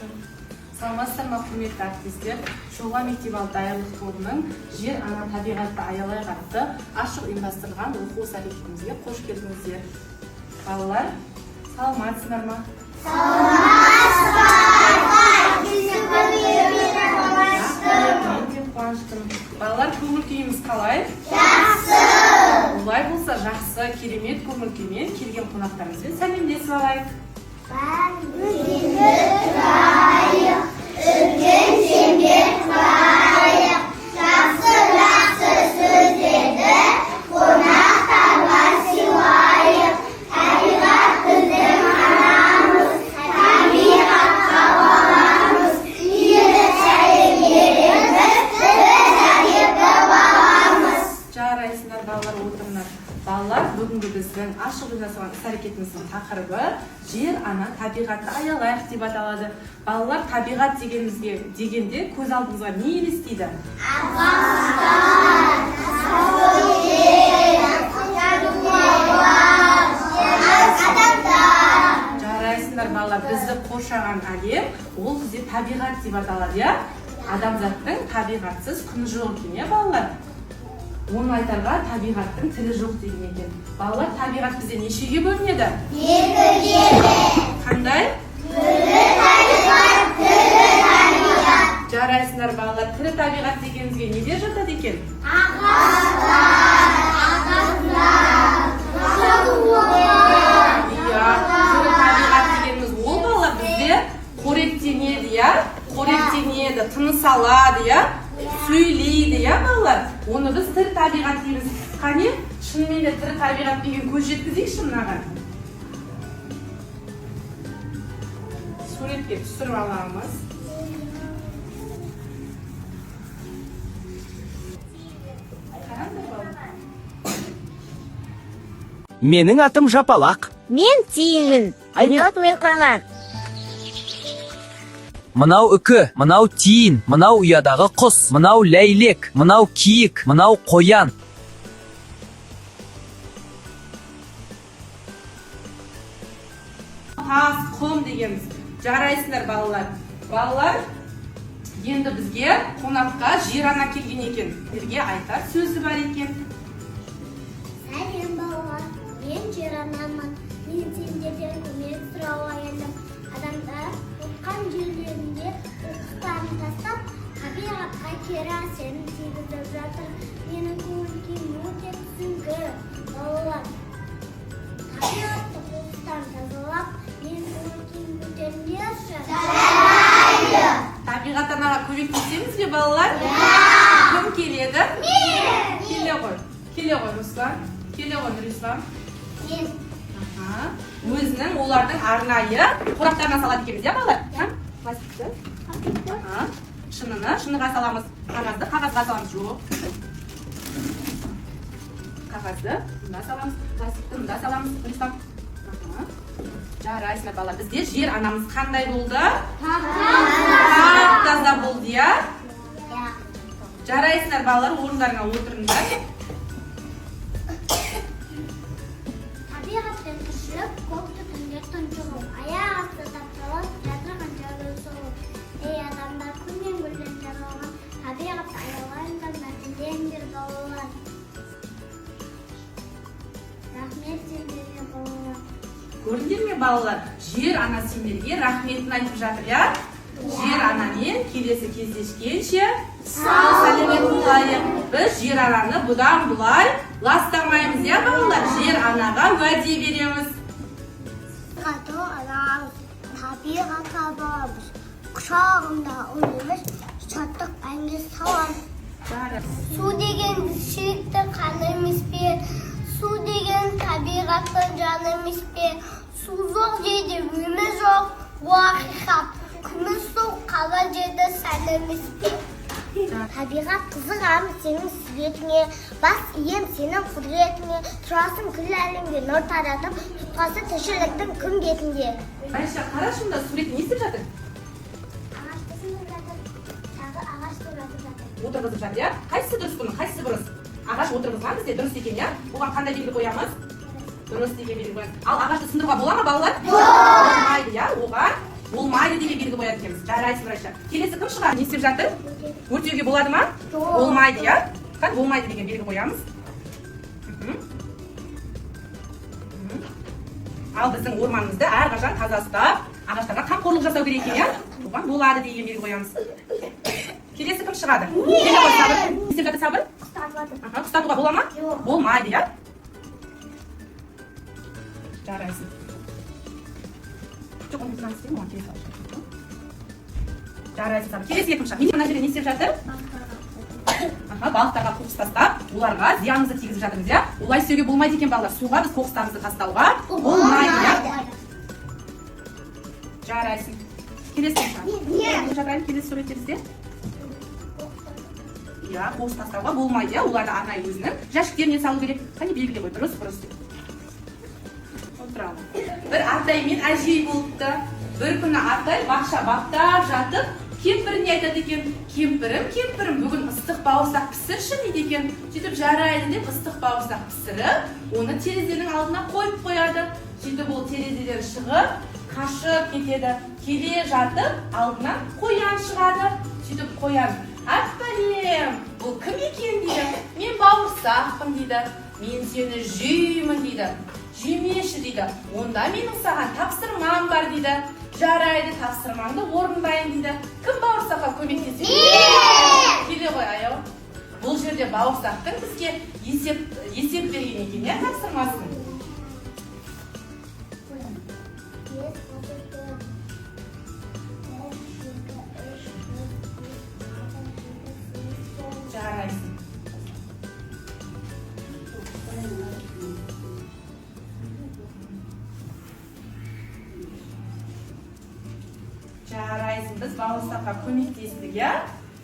болсын. Саламатсыздар ма, құрметті әріптестер? Шоға мектеп-алды даярлық тобының «Жер ана табиғатты аялайық» атты ашық ұйымдастырылған оқу сағатымызға қош келдіңіздер. Балалар, саламатсыздар ма? Балалар, көңіл күйіміз қалай? Жақсы! Олай болса, жақсы, керемет көңіл күймен келген қонақтарымызбен сәлемдесіп алайық. Үлкен сендер тұрайық, жақсы сөздерді қонақтарға сыйлайық. Табиғат біздің анамыз, табиғатқа баламыз, игі сәлемдеріміз біз әдепті баламыз. Жарайсыңдар балалар, отырыңдар. Балалар, бүгінгі біздің ашық ұйымдастырылған іс-әрекетіміздің тақырыбы «Жер ана табиғатты аялайық» деп аталады. Балалар, табиғат дегенде көз алдыңызға не елестейді? Ағаштар, адамдар. Жарайсыңдар балалар, бізді қоршаған әлем, ол бізде табиғат деп аталады, иә? Адамзаттың табиғатсыз күні жоқ екен, иә балалар? Оны айтарға табиғаттың тілі жоқ деген екен. Балалар, табиғат бізде нешеге бөлінеді? Екіге. Қандай? Тірі табиғат, тірі табиғат. Жарайсыңдар балалар, тірі табиғат дегенімізге неде жатады екен? Ағаштар, Иә, тірі табиғат дегеніміз ол балалар бізде қоректенеді, иә? Қоректенеді, тыныс алады, иә? Сөйлейді, иә балалар? Оны біз тірі табиғат дейміз. Қане, шынымен де тірі табиғат деген көз жеткізейікші мынаған. Суретке түсіріп аламыз. Қараңдар балалар. Менің атым Жапалақ. Мен тиінмін. Айнат мен қанат. Мынау үкі, мынау тиін, мынау ұядағы құс, мынау ләйлек, мынау киік, мынау қоян. Тас, құм дегеніміз. Жарайсыңдар балалар. Балалар, енді бізге қонаққа жер ана келген екен. Бізге айтар сөзі бар екен. Сәлем балалар, мен жер анамын. Мен сендерден көмек сұрауға келдім. Адамдар отқан жерлерінде қоқыстарын тастап, табиғатқа кері әсерін тигізіп жатыр. Менің көңіл-күйім өте түсінікті. Балалар, табиғатты қоқыстан тазалап, мен көңіл-күйім көтеріңдерші. Жарайды. Табиғат анаға көмектесеміз бе балалар? Кім келеді? Мен. Келе ғой Руслан. Келе ғой Нұрислам. Мен. Өзінің олардың арнайы қораптарына салады екенбіз, иә балалар? Пластикті. Шыныға саламыз. Қағазға саламыз. Жоқ. Қағазды мұнда саламыз. Пластикті мұнда саламыз. Нұрислам. Жарайсыңдар балалар. Бізде жер анамыз қандай болды? Таза болды, иә? Жарайсыңдар балалар, орындарына отырыңдар. Табиғатпен тіршілік көкті түнде тұншығу, аяқ асты тапталып, жатырған жағы соғу. Ей адамдар, күннен гүлден жаралған, табиғатты аялайындар, мәселеңдер балалар. Рахмет сендерге балалар. Көрдіңдер ме балалар? Жер ана сендерге рахметін айтып жатыр, иә? Жер анамен келесі кездескенше сәлемет болайық. Біз жер ананы бұдан бұлай ластамаймыз, иә балалар? Жер анаға уәде береміз. Табиғатқа баламыз, құшағында ұлымыз, шаттық әнге саламыз. Су деген сүйікті қан емес пе? Су деген табиғаттың жаны емес пе? Су жоқ жерде өмір жоқ, уақиқат. Күміс су қалған жерде сән емес пе? Табиғат қызығам сенің суретіңе, бас ием сенің құдіретіңе, тұрасың күллі әлемге нұр таратып, тұтқасы тіршіліктің күн бетінде. Айша, қарашында сурет не істеп жатыр? Ағашты сынып жатыр, тағы ағаш тұрғызып жатыр. Отырғызып жатыр, иә? Қайсысы дұрыс бұның, қайсысы бұрыс? Ағаш отырғызған бізде дұрыс екен, иә? Оған қандай белгі қоямыз? Дұрыс деген белгі қоямыз. Ал ағашты сындыруға бола ма балалар? Болмайды, иә? Оған болмайды деген белгі қояды екенбіз. Жарайсың, Райша. Келесі кім шығады? Не істеп жатыр? Өртеуге болады ма? Болмайды, иә? Қан болмайды деген белгі қоямыз. Ал біздің орманымызды әрқашан таза ұстап, ағаштарға қамқорлық жасау керек екен, иә? Оған болады деген белгі қоямыз. Келесі кім шығады? Келе ғой, Сабыр. Не істеп жатыр, Сабыр? Ұстатуға бола ма? Болмайды, иә? Жарайсың. Жоқ, оны тұран істеймін, оған келесі алып. Жарайсың, Сабыр. Келесі кім шығады? Мына жерде не істеп жатыр? Балықтарға қоқыс тастап, оларға зиянымызды тигізіп жатырмыз, иә? Олай істеуге болмайды екен, балалар. Суға біз қоқыстарымызды тастауға болмайды, иә? Жарайсың. Келесі кім шығады? Жарайын, келесі суреттерізде. Иә, қоқыс тастауға болмайды, иә? Оларды арнайы өзінің жәшіктеріне салу керек. Қане белгіле ғой, дұрыс, бұрыс. Отырамын. Бір Артай мен әжей болыпты. Бір күні Артай бақша баптап жатып, кемпіріне айтады екен, кемпірім, бүгін ыстық бауырсақ пісірші дейді екен. Сөйтіп жарайды деп ыстық бауырсақ пісіріп, оны терезенің алдына қойып қояды. Сөйтіп ол терезеден шығып, қашып кетеді. Келе жатып, алдынан қоян шығады. Сөйтіп қоян: "Әппәлем, бұл кім екен?" дейді. "Мен бауырсақпын" дейді. "Мен сені жеймін" дейді. "Жемеші" дейді. "Онда менің саған тапсырмам бар" дейді. "Жарайды, тапсырмаңды орындайын" дейді. Кім бауырсаққа көмектеседі? Келе ғой, аяу. Бұл жерде бауырсақтың бізге есеп берген екен, иә, тапсырмасын. Жарайсың. Жарайсың, біз бауырсаққа көмектестік, иә?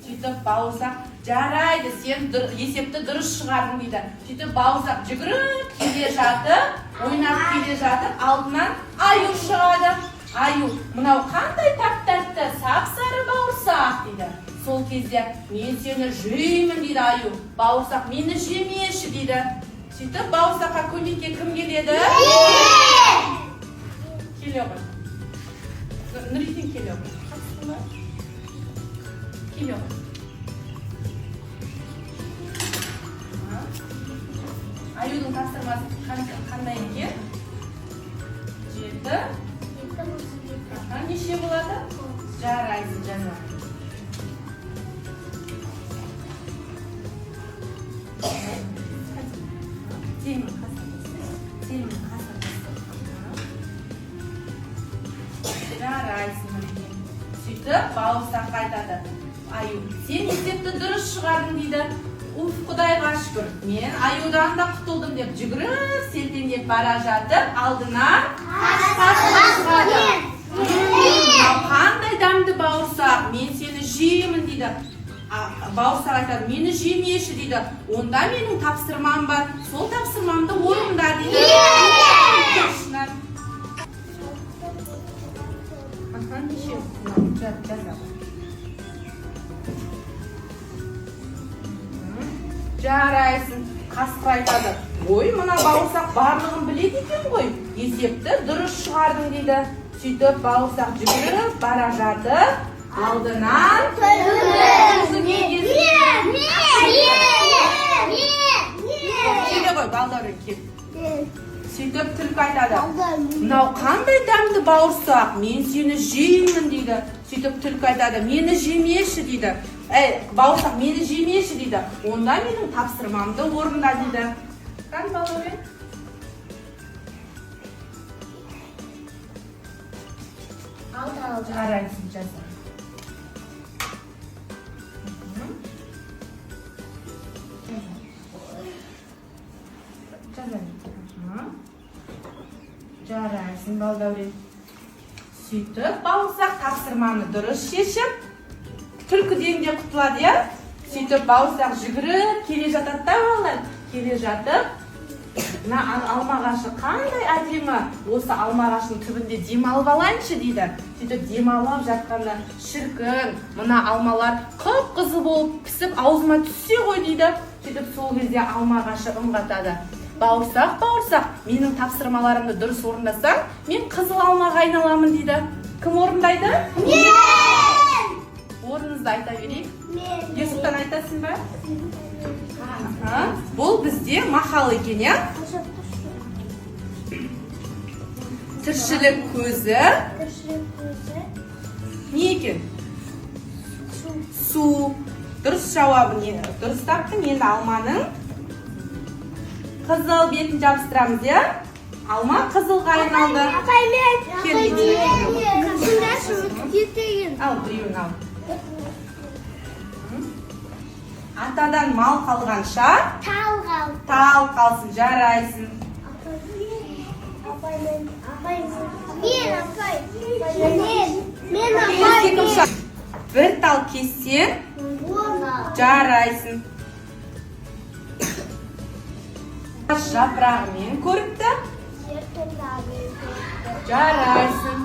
Сөйтіп бауырсақ: "Жарайды, сен есепті дұрыс шығардың" дейді. Сөйтіп бауырсақ жүгіріп келе жатып, ойнап келе жатып, алдынан аю шығады. Аю: "Мынау қандай тәп-тәтті, сап-сары бауырсақ" дейді. Сол кезде: "Мен сені жеймін" дейді аю. Бауырсақ: "Мені жемеші" дейді. Сөйтіп бауырсаққа көмекке кім келеді? Келе ғой. Нұриден келе ғой. Келе ғой. Аюдың тапсырмасы қандай екен? 7. Неше болады? Жарайсың, жаза. Жарайсың. Сөйтіп бауырсаққа айтады: "Аю, сен есепті дұрыс шығардың" дейді. "Уф, Құдайға шүкір, мен аюдан да құтылдым" деп жүгіріп, селтеңдеп бара жатып, алдынан қасқыр шығады. "Мынау қандай дәмді бауырсақ, мен сені жеймін" дейді. Бауырсақ айтады: "Мені жемеші" дейді. "Онда менің тапсырмам бар, сол тапсырмамды орында" дейді. Жарайсың. Қасқыр айтады: "Ой, мына бауырсақ барлығын біледі екен ғой, есепті дұрыс шығардың" дейді. Сөйтіп бауырсақ жүгіріп бара жатып, алдынан келе ғой, балаларың кеп. Сөйтіп түлкі айтады: "Мынау қандай дәмді бауырсақ, мен сені жеймін" дейді. Сөйтіп түлкі айтады: "Мені жемеші" дейді. Бауырсақ: "Мені жемеші" дейді. "Онда менің тапсырмамды орында" дейді. Қан балаларың? Жарайсың, жаза. Жарайсың, балдәурен. Сөйтіп бауырсақ тапсырманы дұрыс шешіп, түлкіден де құтылады, иә? Сөйтіп бауырсақ жүгіріп келе жатады да, балалар. Келе жатып, мына алма ағашы қандай әдемі, осы алма ағашының түбінде демалып алайыншы дейді. Сөйтіп демалып жатқанда: "Шіркін, мына алмалар қып-қызыл болып пісіп аузыма түссе ғой" дейді. Сөйтіп сол кезде алма ағашы үн қатады: "Бауырсақ, менің тапсырмаларымды дұрыс орындасаң, мен қызыл алмаға айналамын" дейді. Кім орындайды? Мен! Орныңызды айта берейік. Мен! Юсуптан айтасың ба? Бұл бізде мақал екен, я? Тіршілік көзі не екен? Су. Дұрыс жауабы не? Дұрыс таптың. Енді алманың қызыл бетін жабыстырамыз, я? Алма қызылға айналды. Апай, мен! Ал, біреуін ал. Атадан мал қалғанша тал қалсын, жарайсың. Бір тал кессең, жарайсың. Жапырағымен көріпті, жарайсың.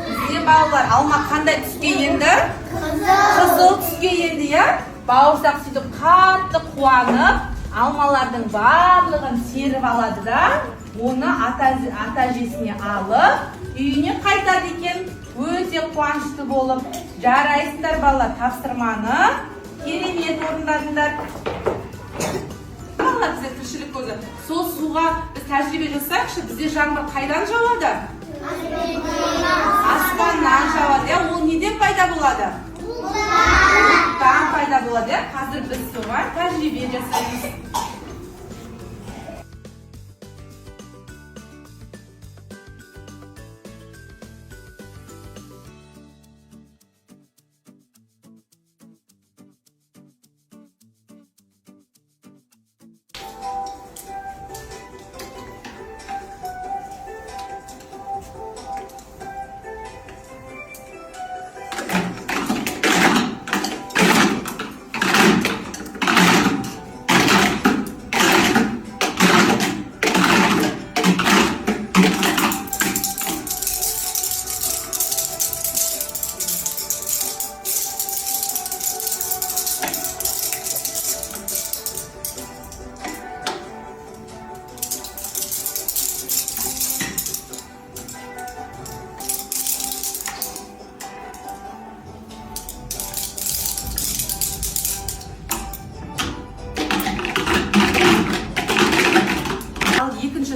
Бізде балалар, алма қандай түске енді? Қызыл түске енді, я? Бауырсақ сөйтіп қатты қуанып, алмалардың барлығын серіп алады да, оны ата-әжесіне алып, үйіне қайтады екен. Өте қуанышты болып, жарайсыңдар балалар, тапсырманы керемет орындадыңдар. Балалар, бізде тіршілік көзі. Сол суға біз тәжірибе жасайықшы, бізде жаңбыр қайдан жауады? Аспаннан жауады, я? Ол неден пайда болады? Бұлттан пайда болады, я? Қазір біз соған тәжірибе жасаймыз.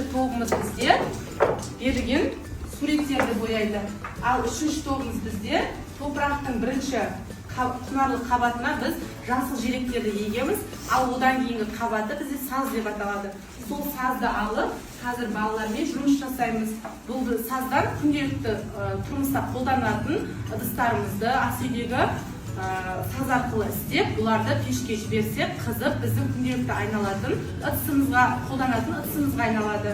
Тобымыз бізде берген суреттерді бояйды. Ал үшінші тобымыз бізде топырақтың бірінші құнарлы қабатына біз жасыл желектерді егеміз. Ал одан кейінгі қабаты бізде саз деп аталады. Сол сазды алып, қазір балалармен жұмыс жасаймыз. Бұл саздан күнделікті тұрмыста қолданатын ыдыстарымызды асүйдегі саз арқылы істеп, бұларды пешке жіберсек, қызып біздің күнделікті айналатын ыдысымызға, қолданатын ыдысымызға айналады.